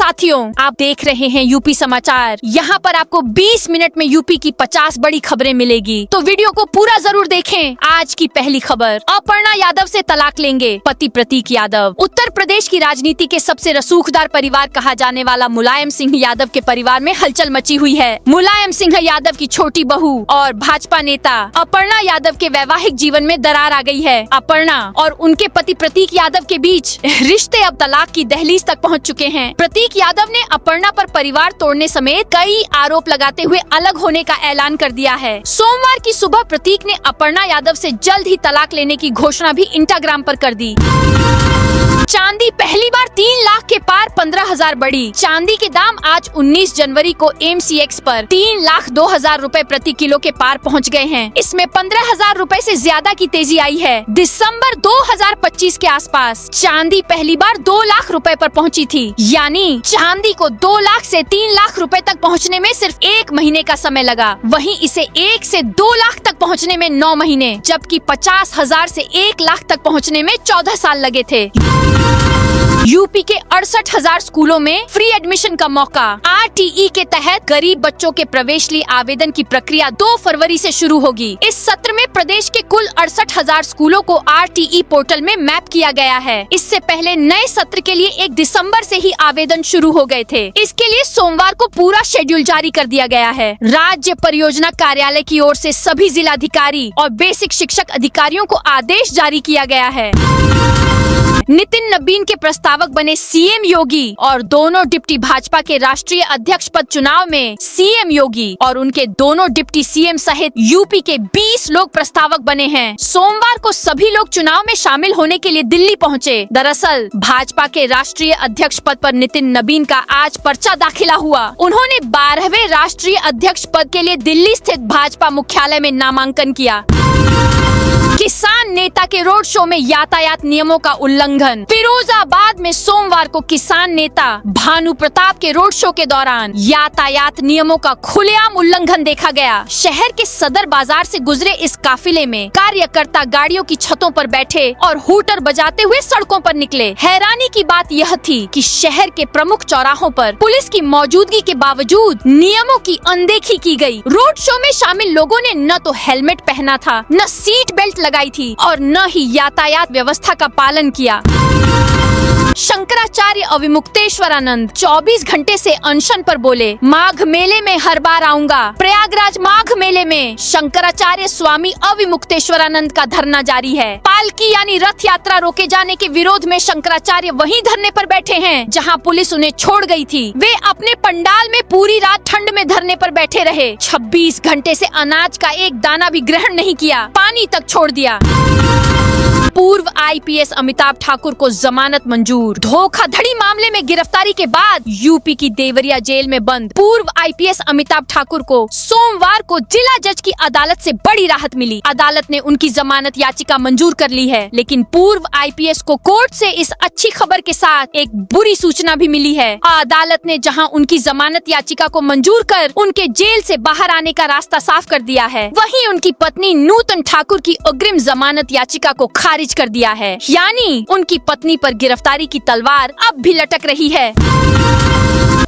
साथियों, आप देख रहे हैं यूपी समाचार। यहाँ पर आपको 20 मिनट में यूपी की 50 बड़ी खबरें मिलेगी, तो वीडियो को पूरा जरूर देखें। आज की पहली खबर, अपर्णा यादव से तलाक लेंगे पति प्रतीक यादव। उत्तर प्रदेश की राजनीति के सबसे रसूखदार परिवार कहा जाने वाला मुलायम सिंह यादव के परिवार में हलचल मची हुई है। मुलायम सिंह यादव की छोटी बहू और भाजपा नेता अपर्णा यादव के वैवाहिक जीवन में दरार आ गई है। अपर्णा और उनके पति प्रतीक यादव के बीच रिश्ते अब तलाक की दहलीज तक पहुंच चुके हैं। प्रतीक यादव ने अपर्णा पर परिवार तोड़ने समेत कई आरोप लगाते हुए अलग होने का ऐलान कर दिया है। सोमवार की सुबह प्रतीक ने अपर्णा यादव से जल्द ही तलाक लेने की घोषणा भी इंस्टाग्राम पर कर दी। चांदी पहली बार 3 लाख के पार 15,000 बढ़ी। चांदी के दाम आज 19 जनवरी को MCX पर 3,02,000 रुपए प्रति किलो के पार पहुंच गए हैं। इसमें 15,000 रुपए से ज्यादा की तेजी आई है। दिसंबर 2025 के आसपास चांदी पहली बार 2 लाख रुपए पर पहुंची थी, यानी चांदी को 2 लाख से 3 लाख रुपए तक पहुंचने में सिर्फ 1 महीने का समय लगा। वहीं इसे 1 से 2 लाख तक पहुंचने में 9 महीने, जबकि 50,000 से 1 लाख तक पहुंचने में 14 साल लगे थे। यूपी के 68,000 स्कूलों में फ्री एडमिशन का मौका। RTE के तहत गरीब बच्चों के प्रवेश लिए आवेदन की प्रक्रिया 2 फरवरी से शुरू होगी। इस सत्र में प्रदेश के कुल 68,000 स्कूलों को RTE पोर्टल में मैप किया गया है। इससे पहले नए सत्र के लिए 1 दिसंबर से ही आवेदन शुरू हो गए थे। इसके लिए सोमवार को पूरा शेड्यूल जारी कर दिया गया है। राज्य परियोजना कार्यालय की ओर से सभी जिलाधिकारी और बेसिक शिक्षक अधिकारियों को आदेश जारी किया गया है। नितिन नबीन के प्रस्तावक बने CM योगी और दोनों डिप्टी भाजपा के राष्ट्रीय अध्यक्ष पद चुनाव में CM योगी और उनके दोनों डिप्टी CM सहित यूपी के 20 लोग प्रस्तावक बने हैं। सोमवार को सभी लोग चुनाव में शामिल होने के लिए दिल्ली पहुंचे। दरअसल भाजपा के राष्ट्रीय अध्यक्ष पद पर नितिन नबीन का आज पर्चा दाखिला हुआ। उन्होंने 12वें राष्ट्रीय अध्यक्ष पद के लिए दिल्ली स्थित भाजपा मुख्यालय में नामांकन किया। किसान नेता के रोड शो में यातायात नियमों का उल्लंघन। फिरोजाबाद में सोमवार को किसान नेता भानु प्रताप के रोड शो के दौरान यातायात नियमों का खुलेआम उल्लंघन देखा गया। शहर के सदर बाजार से गुजरे इस काफिले में कार्यकर्ता गाड़ियों की छतों पर बैठे और हूटर बजाते हुए सड़कों पर निकले। हैरानी की बात यह थी कि शहर के प्रमुख चौराहों पर पुलिस की मौजूदगी के बावजूद नियमों की अनदेखी की गई। रोड शो में शामिल लोगों ने न तो हेलमेट पहना था, न सीट बेल्ट लगाई थी और न ही यातायात व्यवस्था का पालन किया। शंकराचार्य अविमुक्तेश्वरानंद 24 घंटे से अनशन पर बोले, माघ मेले में हर बार आऊंगा। प्रयागराज माघ मेले में शंकराचार्य स्वामी अविमुक्तेश्वरानंद का धरना जारी है। पालकी यानी रथ यात्रा रोके जाने के विरोध में शंकराचार्य वहीं धरने पर बैठे हैं जहां पुलिस उन्हें छोड़ गई थी। वे अपने पंडाल में पूरी रात ठंड में धरने पर बैठे रहे। 26 घंटे से अनाज का एक दाना भी ग्रहण नहीं किया, पानी तक छोड़ दिया। पूर्व IPS अमिताभ ठाकुर को जमानत मंजूर। धोखाधड़ी मामले में गिरफ्तारी के बाद यूपी की देवरिया जेल में बंद पूर्व IPS अमिताभ ठाकुर को सोमवार को जिला जज की अदालत से बड़ी राहत मिली। अदालत ने उनकी जमानत याचिका मंजूर कर ली है, लेकिन पूर्व IPS को कोर्ट से इस अच्छी खबर के साथ एक बुरी सूचना भी मिली है। अदालत ने जहां उनकी जमानत याचिका को मंजूर कर उनके जेल से बाहर आने का रास्ता साफ कर दिया है, वहीं उनकी पत्नी नूतन ठाकुर की अग्रिम जमानत याचिका को खारिज कर दिया है। यानी उनकी पत्नी पर गिरफ्तारी की तलवार अब भी लटक रही है।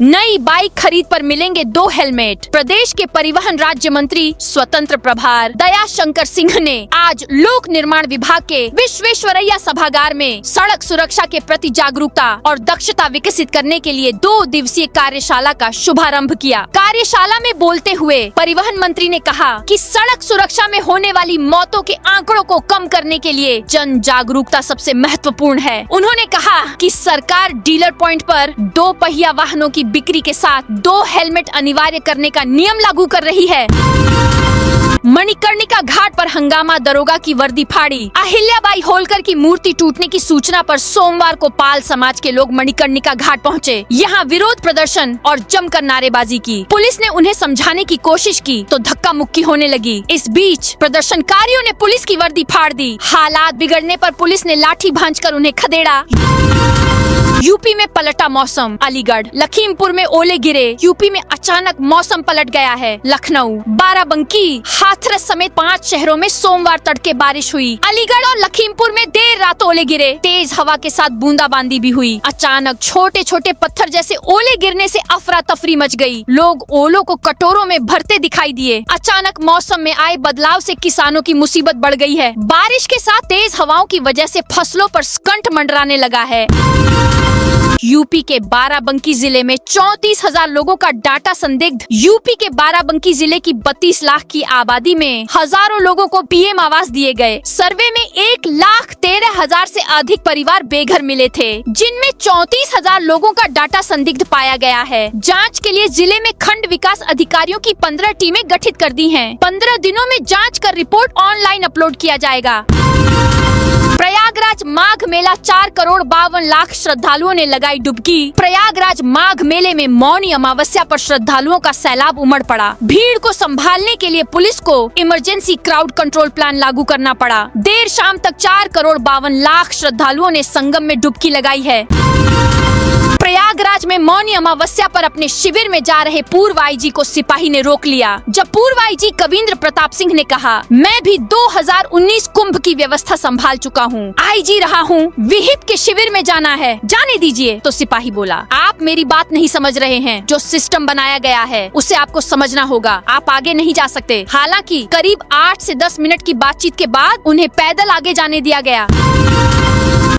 नई बाइक खरीद पर मिलेंगे 2 हेलमेट। प्रदेश के परिवहन राज्य मंत्री स्वतंत्र प्रभार दया शंकर सिंह ने आज लोक निर्माण विभाग के विश्वेश्वरैया सभागार में सड़क सुरक्षा के प्रति जागरूकता और दक्षता विकसित करने के लिए 2 दिवसीय कार्यशाला का शुभारंभ किया। कार्यशाला में बोलते हुए परिवहन मंत्री ने कहा कि सड़क सुरक्षा में होने वाली मौतों के आंकड़ों को कम करने के लिए जन जागरूकता सबसे महत्वपूर्ण है। उन्होंने कहा कि सरकार डीलर पॉइंट पर 2 पहिया वाहनों की बिक्री के साथ 2 हेलमेट अनिवार्य करने का नियम लागू कर रही है। मणिकर्णिका घाट पर हंगामा, दरोगा की वर्दी फाड़ी। अहिल्याबाई होलकर की मूर्ति टूटने की सूचना पर सोमवार को पाल समाज के लोग मणिकर्णिका घाट पहुंचे। यहां विरोध प्रदर्शन और जमकर नारेबाजी की। पुलिस ने उन्हें समझाने की कोशिश की तो धक्का मुक्की होने लगी। इस बीच प्रदर्शनकारियों ने पुलिस की वर्दी फाड़ दी। हालात बिगड़ने पर पुलिस ने लाठी भांज कर उन्हें खदेड़ा। यूपी में पलटा मौसम, अलीगढ़ लखीमपुर में ओले गिरे। यूपी में अचानक मौसम पलट गया है। लखनऊ, बाराबंकी, हाथरस समेत 5 शहरों में सोमवार तड़के बारिश हुई। अलीगढ़ और लखीमपुर में देर रात ओले गिरे। तेज हवा के साथ बूंदाबांदी भी हुई। अचानक छोटे छोटे पत्थर जैसे ओले गिरने से अफरा तफरी मच गई। लोग ओलों को कटोरों में भरते दिखाई दिए। अचानक मौसम में आए बदलाव से किसानों की मुसीबत बढ़ गई है। बारिश के साथ तेज हवाओं की वजह से फसलों पर स्कंट मंडराने लगा है। यूपी के बाराबंकी जिले में 34,000 लोगों का डाटा संदिग्ध। यूपी के बाराबंकी जिले की 32 लाख की आबादी में हजारों लोगों को पीएम आवास दिए गए। सर्वे में 1,13,000 से अधिक परिवार बेघर मिले थे, जिनमें 34,000 लोगों का डाटा संदिग्ध पाया गया है। जांच के लिए जिले में खंड विकास अधिकारियों की 15 टीमें गठित कर दी हैं। 15 दिनों में जांच कर रिपोर्ट ऑनलाइन अपलोड किया जाएगा। प्रयागराज माघ मेला 4 करोड़ 52 लाख श्रद्धालुओं ने लगाई डुबकी। प्रयागराज माघ मेले में मौनी अमावस्या पर श्रद्धालुओं का सैलाब उमड़ पड़ा। भीड़ को संभालने के लिए पुलिस को इमरजेंसी क्राउड कंट्रोल प्लान लागू करना पड़ा। देर शाम तक 4 करोड़ 52 लाख श्रद्धालुओं ने संगम में डुबकी लगाई है। प्रयागराज में मौनी अमावस्या पर अपने शिविर में जा रहे पूर्व आईजी को सिपाही ने रोक लिया। जब पूर्व आईजी कविंद्र प्रताप सिंह ने कहा, मैं भी 2019 कुंभ की व्यवस्था संभाल चुका हूँ, आईजी रहा हूँ, विहिप के शिविर में जाना है, जाने दीजिए। तो सिपाही बोला, आप मेरी बात नहीं समझ रहे हैं। जो सिस्टम बनाया गया है उसे आपको समझना होगा। आप आगे नहीं जा सकते। हालांकि करीब 8 से 10 मिनट की बातचीत के बाद उन्हें पैदल आगे जाने दिया गया।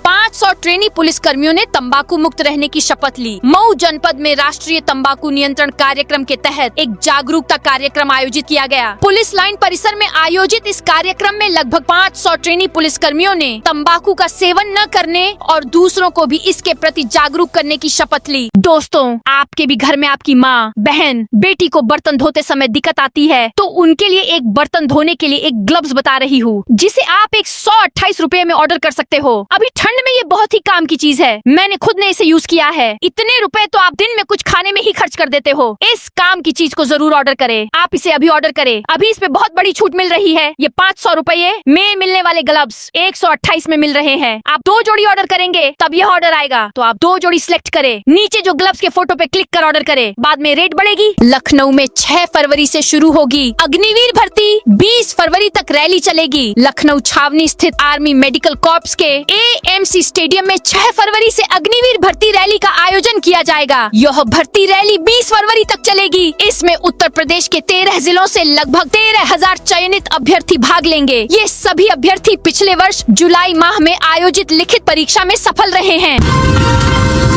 500 ट्रेनी पुलिस कर्मियों ने तंबाकू मुक्त रहने की शपथ ली। मऊ जनपद में राष्ट्रीय तंबाकू नियंत्रण कार्यक्रम के तहत एक जागरूकता कार्यक्रम आयोजित किया गया। पुलिस लाइन परिसर में आयोजित इस कार्यक्रम में लगभग 500 ट्रेनी पुलिस कर्मियों ने तंबाकू का सेवन न करने और दूसरों को भी इसके प्रति जागरूक करने की शपथ ली। दोस्तों, आपके भी घर में आपकी माँ, बहन, बेटी को बर्तन धोते समय दिक्कत आती है, तो उनके लिए एक बर्तन धोने के लिए एक ग्लव्स बता रही हूँ, जिसे आप 128 रुपए में ऑर्डर कर सकते हो। अभी ठंड में ये बहुत ही काम की चीज है। मैंने खुद ने इसे यूज किया है। इतने रुपए तो आप दिन में कुछ खाने में ही खर्च कर देते हो। इस काम की चीज को जरूर ऑर्डर करें। आप इसे अभी ऑर्डर करें। अभी इस पे बहुत बड़ी छूट मिल रही है। ये 500 रुपए में मिलने वाले ग्लव्स 128 में मिल रहे हैं। आप 2 जोड़ी ऑर्डर करेंगे तब यह ऑर्डर आएगा, तो आप 2 जोड़ी सिलेक्ट करें। नीचे जो ग्लव्स के फोटो पे क्लिक कर ऑर्डर करें। बाद में रेट बढ़ेगी। लखनऊ में 6 फरवरी से शुरू होगी अग्निवीर भर्ती। 20 फरवरी तक रैली चलेगी। लखनऊ छावनी स्थित आर्मी मेडिकल कॉर्प्स के AMC स्टेडियम में 6 फरवरी से अग्निवीर भर्ती रैली का आयोजन किया जाएगा। यह भर्ती रैली 20 फरवरी तक चलेगी। इसमें उत्तर प्रदेश के 13 जिलों से लगभग 13,000 चयनित अभ्यर्थी भाग लेंगे। ये सभी अभ्यर्थी पिछले वर्ष जुलाई माह में आयोजित लिखित परीक्षा में सफल रहे हैं।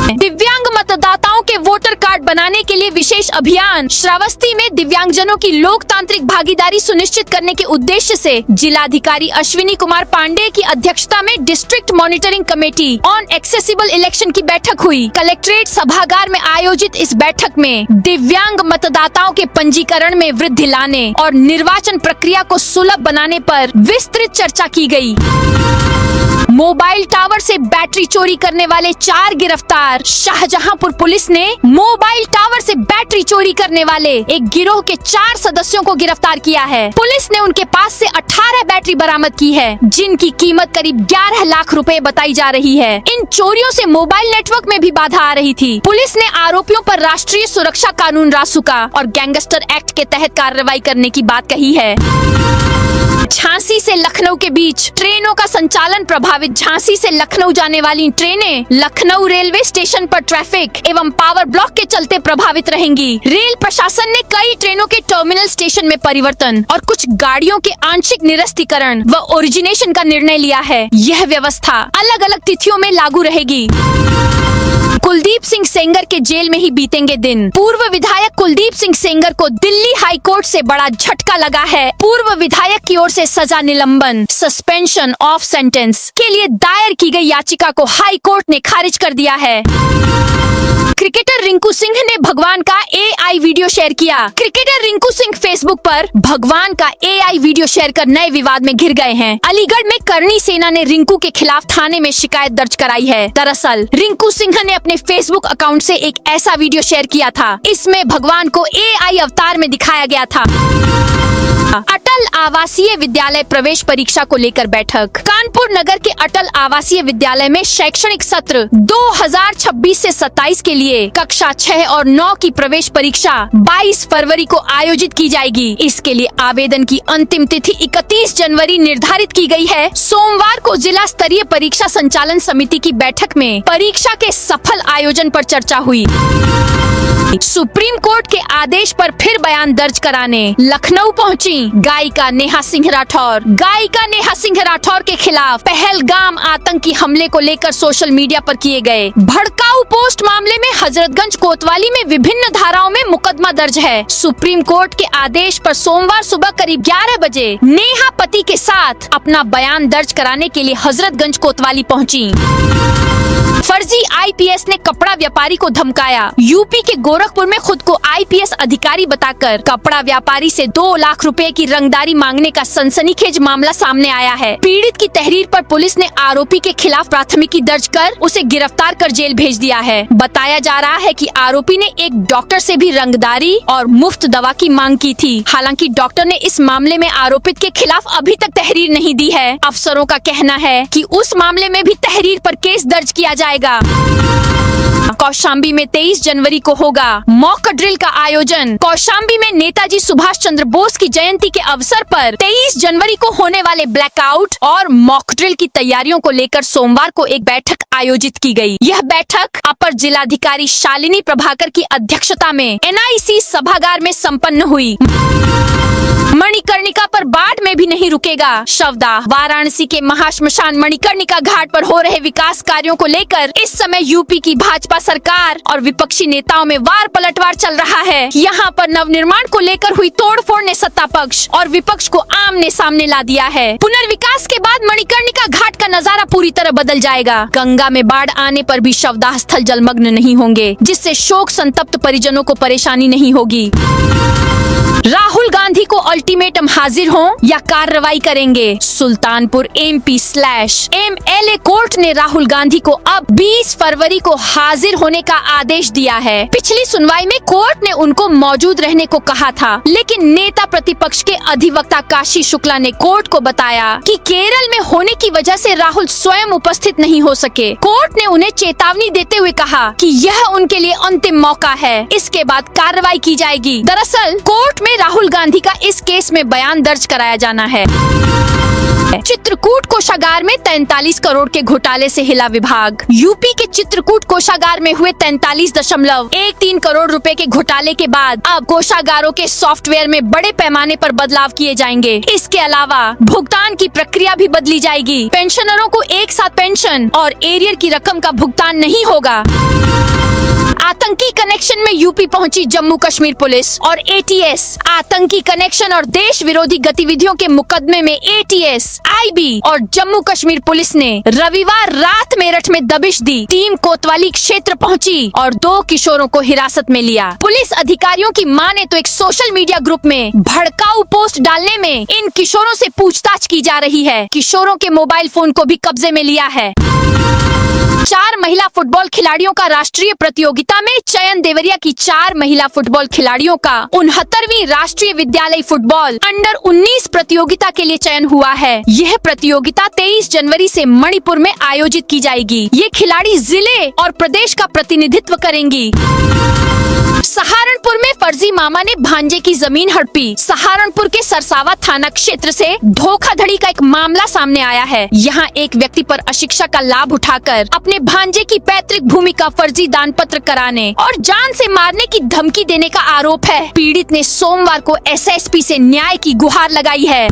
दिव्यांग मतदाताओं के वोटर कार्ड बनाने के लिए विशेष अभियान। श्रावस्ती में दिव्यांगजनों की लोकतांत्रिक भागीदारी सुनिश्चित करने के उद्देश्य से जिलाधिकारी अश्विनी कुमार पांडे की अध्यक्षता में district monitoring committee on accessible election की बैठक हुई। कलेक्ट्रेट सभागार में आयोजित इस बैठक में दिव्यांग मतदाताओं के पंजीकरण में वृद्धि लाने और निर्वाचन प्रक्रिया को सुलभ बनाने पर विस्तृत चर्चा की गई। मोबाइल टावर से बैटरी चोरी करने वाले 4 गिरफ्तार। शाहजहांपुर पुलिस ने मोबाइल टावर से बैटरी चोरी करने वाले एक गिरोह के 4 सदस्यों को गिरफ्तार किया है। पुलिस ने उनके पास से 18 बैटरी बरामद की है, जिनकी कीमत करीब 11 लाख रुपए बताई जा रही है। इन चोरियों से मोबाइल नेटवर्क में भी बाधा आ रही थी। पुलिस ने आरोपियों पर राष्ट्रीय सुरक्षा कानून रासुका और गैंगस्टर एक्ट के तहत कार्रवाई करने की बात कही है। झांसी से लखनऊ के बीच ट्रेनों का संचालन प्रभावित। झांसी से लखनऊ जाने वाली ट्रेनें लखनऊ रेलवे स्टेशन पर ट्रैफिक एवं पावर ब्लॉक के चलते प्रभावित रहेंगी। रेल प्रशासन ने कई ट्रेनों के टर्मिनल स्टेशन में परिवर्तन और कुछ गाड़ियों के आंशिक निरस्तीकरण व ओरिजिनेशन का निर्णय लिया है। यह व्यवस्था अलग अलग तिथियों में लागू रहेगी। कुलदीप सिंह सेंगर के जेल में ही बीतेंगे दिन। पूर्व विधायक कुलदीप सिंह सेंगर को दिल्ली हाई कोर्ट से बड़ा झटका लगा है। पूर्व विधायक की ओर से सजा निलंबन, सस्पेंशन ऑफ सेंटेंस के लिए दायर की गई याचिका को हाई कोर्ट ने खारिज कर दिया है। क्रिकेटर रिंकू सिंह ने भगवान का AI वीडियो शेयर किया। क्रिकेटर रिंकू सिंह फेसबुक पर भगवान का AI वीडियो शेयर कर नए विवाद में घिर गए हैं। अलीगढ़ में करनी सेना ने रिंकू के खिलाफ थाने में शिकायत दर्ज कराई है। दरअसल रिंकू सिंह ने अपने फेसबुक अकाउंट से एक ऐसा वीडियो शेयर किया था। इसमें भगवान को AI अवतार में दिखाया गया था। अटल आवासीय विद्यालय प्रवेश परीक्षा को लेकर बैठक। कानपुर नगर के अटल आवासीय विद्यालय में शैक्षणिक सत्र 2026 से 27 के लिए कक्षा 6 और 9 की प्रवेश परीक्षा 22 फरवरी को आयोजित की जाएगी। इसके लिए आवेदन की अंतिम तिथि 31 जनवरी निर्धारित की गई है। सोमवार को जिला स्तरीय परीक्षा संचालन समिति की बैठक में परीक्षा के सफल आयोजन पर चर्चा हुई। सुप्रीम कोर्ट के आदेश पर फिर बयान दर्ज कराने लखनऊ पहुंची गायिका नेहा सिंह राठौर। गायिका नेहा सिंह राठौर के खिलाफ पहलगाम आतंकी हमले को लेकर सोशल मीडिया पर किए गए भड़काऊ पोस्ट मामले में हजरतगंज कोतवाली में विभिन्न धाराओं में मुकदमा दर्ज है। सुप्रीम कोर्ट के आदेश पर सोमवार सुबह करीब 11 बजे नेहा पति के साथ अपना बयान दर्ज कराने के लिए हजरतगंज कोतवाली पहुंची। फर्जी IPS ने कपड़ा व्यापारी को धमकाया। यूपी के गोरखपुर में खुद को IPS अधिकारी बताकर कपड़ा व्यापारी से 2 लाख रुपए की रंगदारी मांगने का सनसनीखेज मामला सामने आया है। पीड़ित की तहरीर पर पुलिस ने आरोपी के खिलाफ प्राथमिकी दर्ज कर उसे गिरफ्तार कर जेल भेज दिया है। बताया जा रहा है कि आरोपी ने एक डॉक्टर से भी रंगदारी और मुफ्त दवा की मांग की थी। हालांकि डॉक्टर ने इस मामले में आरोपित के खिलाफ अभी तक तहरीर नहीं दी है। अफसरों का कहना है कि उस मामले में भी तहरीर पर केस दर्ज किया जाएगा। कौशाम्बी में 23 जनवरी को होगा मॉक ड्रिल का आयोजन। कौशाम्बी में नेताजी सुभाष चंद्र बोस की जयंती के अवसर पर 23 जनवरी को होने वाले ब्लैकआउट और मॉक ड्रिल की तैयारियों को लेकर सोमवार को एक बैठक आयोजित की गई। यह बैठक अपर जिलाधिकारी शालिनी प्रभाकर की अध्यक्षता में NIC सभागार में संपन्न हुई। मणिकर्णिका पर बाढ़ में भी नहीं रुकेगा शवदाह। वाराणसी के महाश्मशान मणिकर्णिका घाट पर हो रहे विकास कार्यों को लेकर इस समय यूपी की भाजपा सरकार और विपक्षी नेताओं में वार पलटवार चल रहा है। यहाँ पर नवनिर्माण को लेकर हुई तोड़फोड़ ने सत्ता पक्ष और विपक्ष को आमने सामने ला दिया है। पुनर्विकास के बाद मणिकर्णिका घाट का नजारा पूरी तरह बदल जाएगा। गंगा में बाढ़ आने पर भी शवदाह स्थल जलमग्न नहीं होंगे, जिससे शोक संतप्त परिजनों को परेशानी नहीं होगी। राहुल गांधी को अल्टीमेटम हाजिर हों या कार्रवाई करेंगे। सुल्तानपुर MP/MLA कोर्ट ने राहुल गांधी को अब 20 फरवरी को हाजिर होने का आदेश दिया है। पिछली सुनवाई में कोर्ट ने उनको मौजूद रहने को कहा था, लेकिन नेता प्रतिपक्ष के अधिवक्ता काशी शुक्ला ने कोर्ट को बताया कि केरल में होने की वजह से राहुल स्वयं उपस्थित नहीं हो सके। कोर्ट ने उन्हें चेतावनी देते हुए कहा कि यह उनके लिए अंतिम मौका है, इसके बाद कार्रवाई की जाएगी। दरअसल कोर्ट में राहुल गांधी का इस केस में बयान दर्ज कराया जाना है। चित्रकूट कोषागार में 43 करोड़ के घोटाले से हिला विभाग। यूपी के चित्रकूट कोषागार में हुए 43.13 करोड़ रुपए के घोटाले के बाद अब कोषागारों के सॉफ्टवेयर में बड़े पैमाने पर बदलाव किए जाएंगे। इसके अलावा भुगतान की प्रक्रिया भी बदली जाएगी। पेंशनरों को एक साथ पेंशन और एरियर की रकम का भुगतान नहीं होगा। आतंकी कनेक्शन में यूपी पहुंची जम्मू कश्मीर पुलिस और ATS। आतंकी कनेक्शन और देश विरोधी गतिविधियों के मुकदमे में ATS, IB और जम्मू कश्मीर पुलिस ने रविवार रात मेरठ में दबिश दी। टीम कोतवाली क्षेत्र पहुंची और 2 किशोरों को हिरासत में लिया। पुलिस अधिकारियों की माने तो एक सोशल मीडिया ग्रुप में भड़काऊ पोस्ट डालने में इन किशोरों से पूछताछ की जा रही है। किशोरों के मोबाइल फोन को भी कब्जे में लिया है। 4 महिला फुटबॉल खिलाड़ियों का राष्ट्रीय प्रतियोगिता में चयन। देवरिया की 4 महिला फुटबॉल खिलाड़ियों का 69वीं राष्ट्रीय विद्यालय फुटबॉल अंडर 19 प्रतियोगिता के लिए चयन हुआ है। यह प्रतियोगिता 23 जनवरी से मणिपुर में आयोजित की जाएगी। ये खिलाड़ी जिले और प्रदेश का प्रतिनिधित्व करेंगी। सहारनपुर में फर्जी मामा ने भांजे की जमीन हड़पी। सहारनपुर के सरसावा थाना क्षेत्र से धोखाधड़ी का एक मामला सामने आया है। यहाँ एक व्यक्ति पर अशिक्षा का लाभ उठाकर अपने भांजे की पैतृक भूमि का फर्जी दान पत्र कराने और जान से मारने की धमकी देने का आरोप है। पीड़ित ने सोमवार को SSP से न्याय की गुहार लगाई है।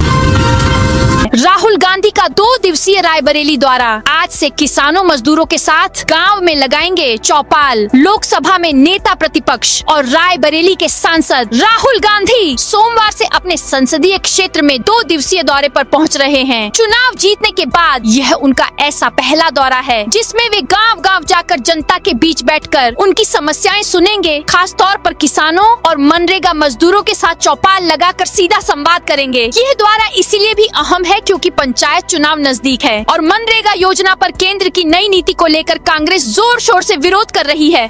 राहुल गांधी का 2 दिवसीय रायबरेली दौरा। आज से किसानों मजदूरों के साथ गांव में लगाएंगे चौपाल। लोकसभा में नेता प्रतिपक्ष और राय रायबरेली के सांसद राहुल गांधी सोमवार से अपने संसदीय क्षेत्र में 2 दिवसीय दौरे पर पहुंच रहे हैं। चुनाव जीतने के बाद यह उनका ऐसा पहला दौरा है जिसमें वे गांव-गांव जाकर जनता के बीच बैठकर उनकी समस्याएं सुनेंगे। खास तौर पर किसानों और मनरेगा मजदूरों के साथ चौपाल लगाकर सीधा संवाद करेंगे। यह दौरा इसीलिए भी अहम है क्योंकि पंचायत चुनाव नजदीक है और मनरेगा योजना पर केंद्र की नई नीति को लेकर कांग्रेस जोर शोर से विरोध कर रही है।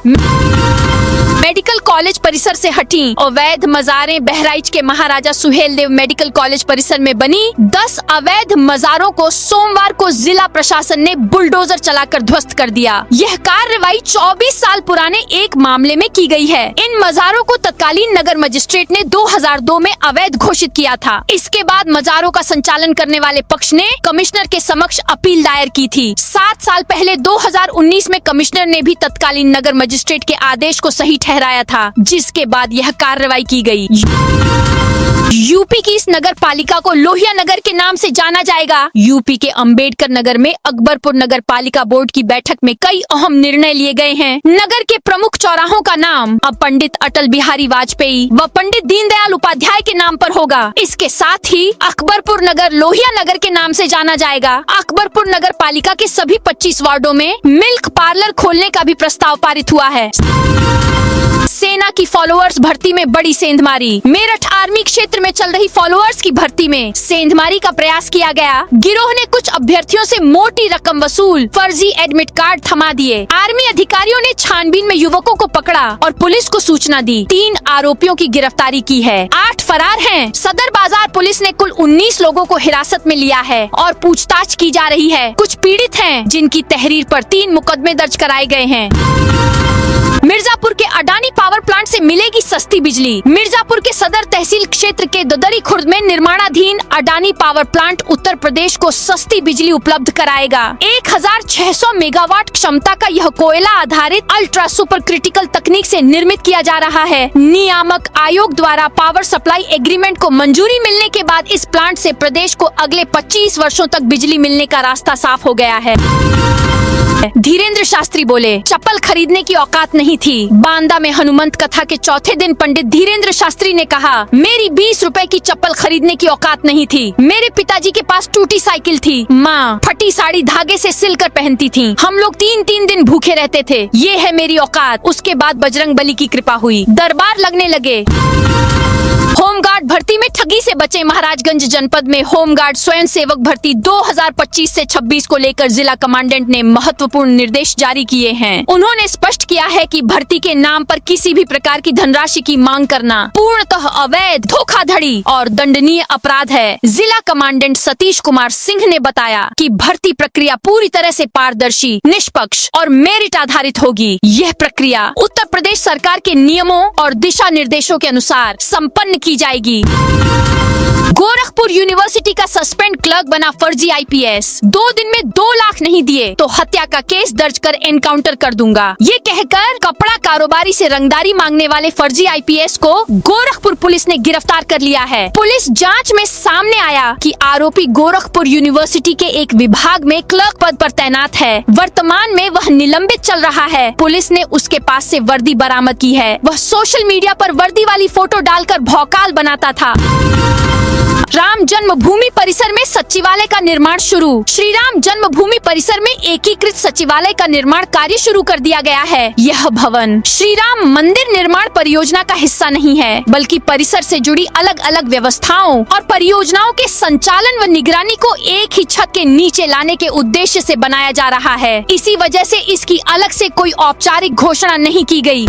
मेडिकल कॉलेज परिसर से हटी अवैध मजारें। बहराइच के महाराजा सुहेलदेव मेडिकल कॉलेज परिसर में बनी 10 अवैध मजारों को सोमवार को जिला प्रशासन ने बुलडोजर चलाकर ध्वस्त कर दिया। यह कार्रवाई 24 साल पुराने एक मामले में की गई है। इन मजारों को तत्कालीन नगर मजिस्ट्रेट ने 2002 में अवैध घोषित किया था। इसके बाद मजारों का संचालन करने वाले पक्ष ने कमिश्नर के समक्ष अपील दायर की थी। 7 साल पहले 2019 में कमिश्नर ने भी तत्कालीन नगर मजिस्ट्रेट के आदेश को सही ठहराया था, जिसके बाद यह कार्रवाई की गई। यूपी की इस नगर पालिका को लोहिया नगर के नाम से जाना जाएगा। यूपी के अंबेडकर नगर में अकबरपुर नगर पालिका बोर्ड की बैठक में कई अहम निर्णय लिए गए हैं। नगर के प्रमुख चौराहों का नाम अब पंडित अटल बिहारी वाजपेयी व पंडित दीनदयाल उपाध्याय के नाम पर होगा। इसके साथ ही अकबरपुर नगर लोहिया नगर के नाम से जाना जाएगा। अकबरपुर नगर पालिका के सभी 25 वार्डों में मिल्क पार्लर खोलने का भी प्रस्ताव पारित हुआ है। सेना की फॉलोअर्स भर्ती में बड़ी सेंधमारी। मेरठ आर्मी क्षेत्र में चल रही फॉलोअर्स की भर्ती में सेंधमारी का प्रयास किया गया। गिरोह ने कुछ अभ्यर्थियों से मोटी रकम वसूल फर्जी एडमिट कार्ड थमा दिए। आर्मी अधिकारियों ने छानबीन में युवकों को पकड़ा और पुलिस को सूचना दी। 3 आरोपियों की गिरफ्तारी की है। 8 फरार हैं। सदर बाजार पुलिस ने कुल 19 लोगों को हिरासत में लिया है और पूछताछ की जा रही है। कुछ पीड़ित हैं जिनकी तहरीर पर 3 मुकदमे दर्ज कराए गए हैं। मिर्जापुर के अडानी पावर प्लांट से मिलेगी सस्ती बिजली। मिर्जापुर के सदर तहसील क्षेत्र के ददरी खुर्द में निर्माणाधीन अडानी पावर प्लांट उत्तर प्रदेश को सस्ती बिजली उपलब्ध कराएगा। 1600 मेगावाट क्षमता का यह कोयला आधारित अल्ट्रा सुपर क्रिटिकल तकनीक से निर्मित किया जा रहा है। नियामक आयोग द्वारा पावर सप्लाई एग्रीमेंट को मंजूरी मिलने के बाद इस प्लांट से प्रदेश को अगले 25 वर्षों तक बिजली मिलने का रास्ता साफ हो गया है। धीरेन्द्र शास्त्री बोले, चप्पल खरीदने की औकात नहीं थी। बांदा में हनुमंत कथा के चौथे दिन पंडित धीरेन्द्र शास्त्री ने कहा, मेरी 20 रुपए की चप्पल खरीदने की औकात नहीं थी। मेरे पिताजी के पास टूटी साइकिल थी। माँ फटी साड़ी धागे से सिलकर पहनती थी। हम लोग 3-3 दिन भूखे रहते थे। ये है मेरी औकात। उसके बाद बजरंग बली की कृपा हुई, दरबार लगने लगे। होमगार्ड भर्ती में ठगी से बचे। महाराजगंज जनपद में होमगार्ड स्वयं सेवक भर्ती 2025 से 26 को लेकर जिला कमांडेंट ने महत्वपूर्ण निर्देश जारी किए हैं। उन्होंने स्पष्ट किया है कि भर्ती के नाम पर किसी भी प्रकार की धनराशि की मांग करना पूर्णतः अवैध, धोखाधड़ी और दंडनीय अपराध है। जिला कमांडेंट सतीश कुमार सिंह ने बताया कि भर्ती प्रक्रिया पूरी तरह से पारदर्शी, निष्पक्ष और मेरिट आधारित होगी। यह प्रक्रिया उत्तर प्रदेश सरकार के नियमों और दिशा निर्देशों के अनुसार संपन्न की जाएगी। गोरखपुर यूनिवर्सिटी का सस्पेंड क्लर्क बना फर्जी आईपीएस। 2 दिन में 2 लाख नहीं दिए तो हत्या का केस दर्ज कर एनकाउंटर कर दूंगा। ये कहकर कपड़ा कारोबारी से रंगदारी मांगने वाले फर्जी आईपीएस को गोरखपुर पुलिस ने गिरफ्तार कर लिया है। पुलिस जांच में सामने आया कि आरोपी गोरखपुर यूनिवर्सिटी के एक विभाग में क्लर्क पद पर तैनात है। वर्तमान में वह निलंबित चल रहा है। पुलिस ने उसके पास से वर्दी बरामद की है। वह सोशल मीडिया पर वर्दी वाली फोटो डालकर भौकाल बनाता था। राम जन्मभूमि परिसर में सचिवालय का निर्माण शुरू। श्री राम जन्मभूमि परिसर में एकीकृत सचिवालय का निर्माण कार्य शुरू कर दिया गया है। यह भवन श्री राम मंदिर निर्माण परियोजना का हिस्सा नहीं है, बल्कि परिसर से जुड़ी अलग अलग व्यवस्थाओं और परियोजनाओं के संचालन व निगरानी को एक ही छत के नीचे लाने के उद्देश्य से बनाया जा रहा है। इसी वजह से इसकी अलग से कोई औपचारिक घोषणा नहीं की गई।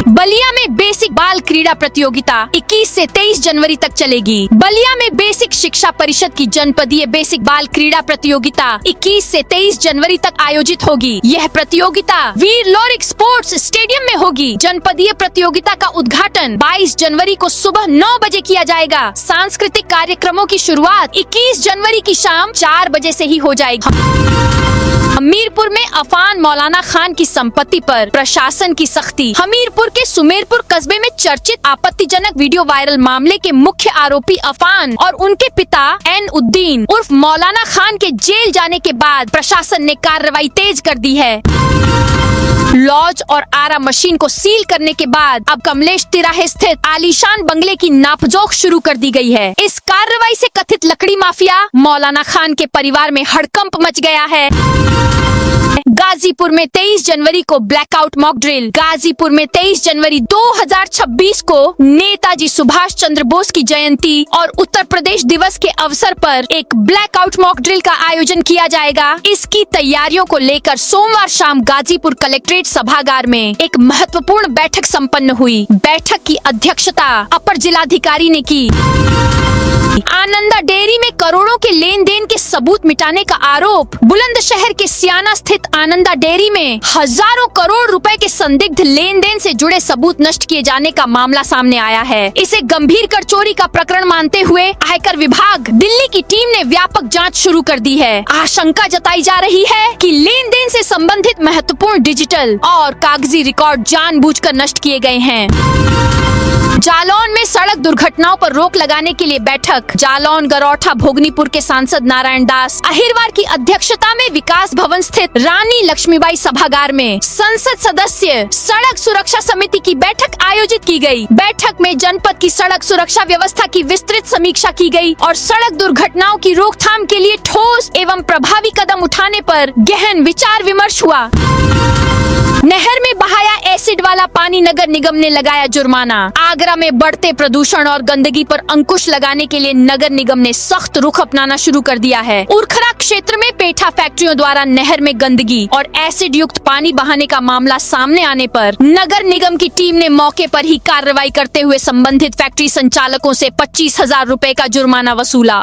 बलिया में बेसिक बाल क्रीड़ा प्रतियोगिता 21 से 23 जनवरी तक चलेगी। बलिया में बेसिक शिक्षा परिषद की जनपदीय बेसिक बाल क्रीड़ा प्रतियोगिता 21 से 23 जनवरी तक आयोजित होगी। यह प्रतियोगिता वीर लोरिक स्पोर्ट्स स्टेडियम में होगी। जनपदीय प्रतियोगिता का उद्घाटन 22 जनवरी को सुबह 9 बजे किया जाएगा। सांस्कृतिक कार्यक्रमों की शुरुआत 21 जनवरी की शाम 4 बजे से ही हो जाएगी। हमीरपुर में अफान मौलाना खान की संपत्ति पर प्रशासन की सख्ती। हमीरपुर के सुमेरपुर कस्बे में चर्चित आपत्तिजनक वीडियो वायरल मामले के मुख्य आरोपी अफान और उनके पिता एन उद्दीन उर्फ मौलाना खान के जेल जाने के बाद प्रशासन ने कार्रवाई तेज कर दी है। लॉज और आरा मशीन को सील करने के बाद अब कमलेश तिराहे स्थित आलीशान बंगले की नापजोख शुरू कर दी गई है। इस कार्रवाई से कथित लकड़ी माफिया मौलाना खान के परिवार में हड़कंप मच गया है। गाजीपुर में 23 जनवरी को ब्लैकआउट मॉक ड्रिल। गाजीपुर में 23 जनवरी 2026 को नेताजी सुभाष चंद्र बोस की जयंती और उत्तर प्रदेश दिवस के अवसर पर एक ब्लैकआउट मॉक ड्रिल का आयोजन किया जाएगा। इसकी तैयारियों को लेकर सोमवार शाम गाजीपुर कलेक्ट्रेट सभागार में एक महत्वपूर्ण बैठक संपन्न हुई। बैठक की अध्यक्षता अपर जिलाधिकारी ने की। आनंदा डेयरी में करोड़ों के लेन देन के सबूत मिटाने का आरोप। बुलंदशहर के सियाना स्थित आनंदा डेयरी में हजारों करोड़ रुपए के संदिग्ध लेन देन से जुड़े सबूत नष्ट किए जाने का मामला सामने आया है। इसे गंभीर कर चोरी का प्रकरण मानते हुए आयकर विभाग दिल्ली की टीम ने व्यापक जांच शुरू कर दी है। आशंका जताई जा रही है कि लेन देन से संबंधित महत्वपूर्ण डिजिटल और कागजी रिकॉर्ड जानबूझकर नष्ट किए गए हैं। जालौन में सड़क दुर्घटनाओं पर रोक लगाने के लिए बैठक। जालौन गरौठा भोगनीपुर के सांसद नारायण दास अहिरवार की अध्यक्षता में विकास भवन स्थित रानी लक्ष्मीबाई सभागार में संसद सदस्य सड़क सुरक्षा समिति की बैठक आयोजित की गई। बैठक में जनपद की सड़क सुरक्षा व्यवस्था की विस्तृत समीक्षा की गई और सड़क दुर्घटनाओं की रोकथाम के लिए ठोस एवं प्रभावी कदम उठाने पर गहन विचार विमर्श हुआ। नहर में बहाया एसिड वाला पानी, नगर निगम ने लगाया जुर्माना। आगरा में बढ़ते प्रदूषण और गंदगी पर अंकुश लगाने के लिए नगर निगम ने सख्त रुख अपनाना शुरू कर दिया है। उरखरा क्षेत्र में पेठा फैक्ट्रियों द्वारा नहर में गंदगी और एसिड युक्त पानी बहाने का मामला सामने आने पर नगर निगम की टीम ने मौके पर ही कार्रवाई करते हुए संबंधित फैक्ट्री संचालकों से 25,000 रुपए का जुर्माना वसूला।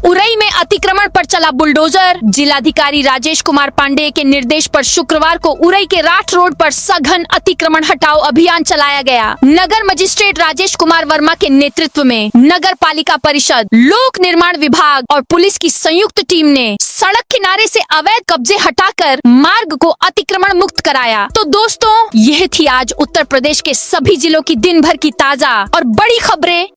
उरई में अतिक्रमण पर चला बुलडोजर। जिलाधिकारी राजेश कुमार पांडेय के निर्देश पर शुक्रवार को उरई के राठ रोड पर सघन अतिक्रमण हटाओ अभियान चलाया गया। नगर मजिस्ट्रेट राजेश कुमार वर्मा के नेतृत्व में नगर पालिका परिषद, लोक निर्माण विभाग और पुलिस की संयुक्त टीम ने सड़क किनारे से अवैध कब्जे हटाकर मार्ग को अतिक्रमण मुक्त कराया। तो दोस्तों, यह थी आज उत्तर प्रदेश के सभी जिलों की दिन भर की ताजा और बड़ी खबरें।